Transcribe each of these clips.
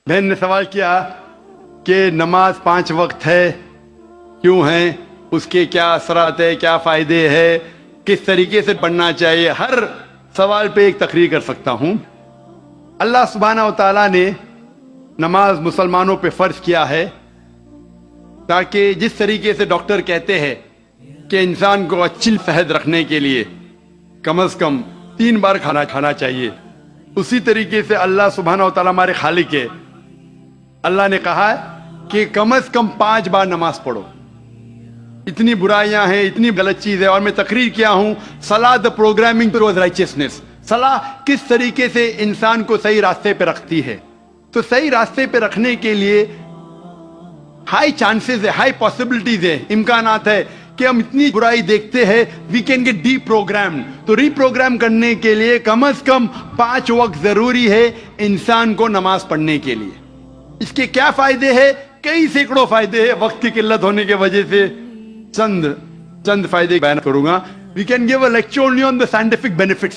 بہن نے سوال کیا کہ نماز 5 وقت ہے، کیوں ہے، اس کے کیا اثرات ہے، کیا فائدے ہیں، کس طریقے سے پڑھنا چاہیے. ہر سوال پہ ایک تقریر کر سکتا ہوں. اللہ سبحانہ و تعالیٰ نے نماز مسلمانوں پہ فرض کیا ہے تاکہ جس طریقے سے ڈاکٹر کہتے ہیں کہ انسان کو اچھی صحت رکھنے کے لیے کم از کم 3 بار کھانا چاہیے، اسی طریقے سے اللہ سبحانہ و تعالیٰ ہمارے خالق ہے. اللہ نے کہا ہے کہ کم از کم 5 بار نماز پڑھو. اتنی برائیاں ہیں، اتنی غلط چیز ہے. اور میں تقریر کیا ہوں صلاح دا پروگرامنگ ٹوورڈ رائچسنس. صلاح کس طریقے سے انسان کو صحیح راستے پہ رکھتی ہے. تو صحیح راستے پہ رکھنے کے لیے ہائی چانسز ہے، ہائی پاسبلٹیز ہے، امکانات ہے کہ ہم اتنی برائی دیکھتے ہیں we can get deprogram. تو ری پروگرام کرنے کے لیے کم از کم 5 وقت ضروری ہے انسان کو نماز پڑھنے کے لیے. اس کے کیا فائدے ہیں؟ کئی سینکڑوں فائدے ہیں. وقت کی قلت ہونے کی وجہ سے چند فائدے بیان کروں گا. We can give a lecture only on the scientific benefits.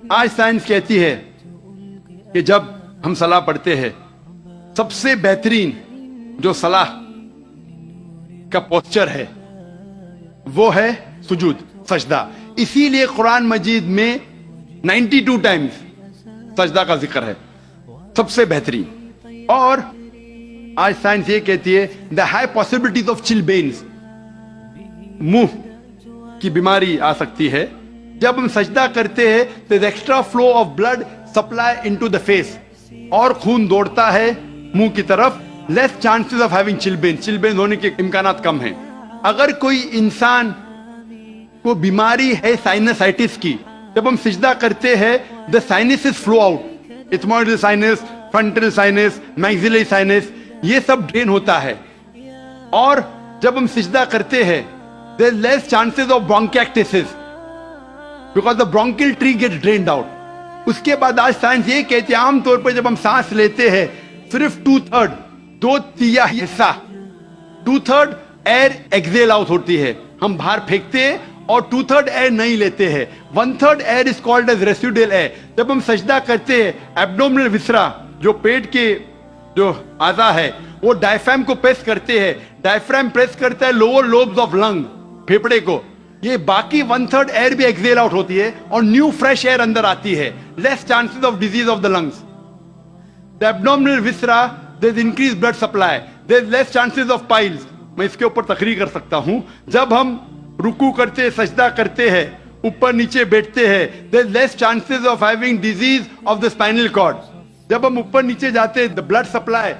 آج سائنس کہتی ہے کہ جب ہم صلاح پڑھتے ہیں سب سے بہترین جو صلاح کا پوسچر ہے وہ ہے سجود، سجدہ. اسی لیے قرآن مجید میں 92 ٹائمز سجدہ کا ذکر ہے، سب سے بہترین. اور آج سائنس یہ کہتی ہے دا ہائی پاسبلٹیز آف چل بینز، منہ کی بیماری آ سکتی ہے. جب ہم سجدہ کرتے ہیں تو extra flow of blood supply into the face, اور خون دوڑتا ہے منہ کی طرف. لیس چانسز آف ہیونگ چل بین ہونے کے امکانات کم ہیں. اگر کوئی انسان کو بیماری ہے سائنسائٹس کی، جب ہم سجدہ کرتے ہیں the sinuses flow out, ethmoidal sinus, frontal sinus, maxillary sinus, یہ سب ڈرین ہوتا ہے. اور جب ہم سجدہ کرتے ہیں there is less chances of bronchiectasis because the bronchial tree gets drained out. اس کے بعد آج سائنس یہ کہتی ہے عام طور پر جب ہم سانس لیتے ہیں صرف 2/3 حصہ 2/3 ایئر ایکزیل آؤٹ ہوتی ہے، ہم باہر پھینکتے ہیں، اور 2/3 ایئر نہیں لیتے ہیں. 1/3 air is called as residual air. جب ہم سجدہ کرتے ہیں ایبڈومینل وسرا جو پیٹ کے جو اعضاء ہے وہ ڈائفرام کو پریس کرتے ہیں. ڈائفرام پریس کرتا ہے لوور لوبز آف لنگ، پھیپڑے کو. یہ باقی 1/3 ایئر بھی ایکزیل آؤٹ ہوتی ہے اور نیو فریش ایئر اندر آتی ہے. Less chances of disease of the lungs. The abdominal viscera there is increase blood supply, there is less chances of piles. میں اس کے اوپر تقریر کر سکتا ہوں. جب ہم رکوع کرتے ہیں، سجدہ کرتے ہیں، اوپر نیچے بیٹھتے ہیں، there is less chances of having disease of the spinal cord. جب ہم اوپر نیچے جاتے ہیں، دا بلڈ سپلائی،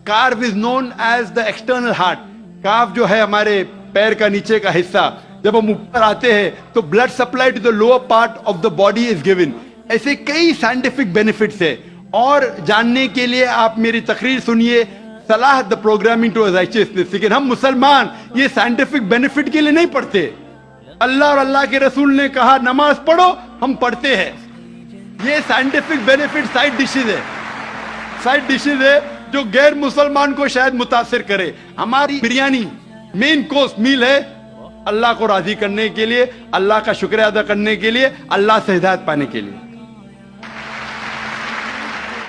کارو is known as the external heart. Calf جو ہے ہمارے پیر کا نیچے کا حصہ، جب ہم اوپر آتے ہیں تو blood supply to the lower part of the body is given. ایسے کئی سائنٹیفک بینیفٹس ہیں. اور جاننے کے لیے آپ میری تقریر سنیے صلاح دا پروگرامنگ ٹو رائچسنس. لیکن ہم مسلمان یہ سائنٹیفک بینیفٹ کے لیے نہیں پڑھتے. اللہ اور اللہ کے رسول نے کہا نماز پڑھو، ہم پڑھتے ہیں. یہ سائنٹیفک بینیفٹ سائڈ ڈشز ہے جو غیر مسلمان کو شاید متاثر کرے. ہماری بریانی مین کورس میل ہے اللہ کو راضی کرنے کے لیے، اللہ کا شکریہ ادا کرنے کے لیے، اللہ سے ہدایت پانے کے لیے.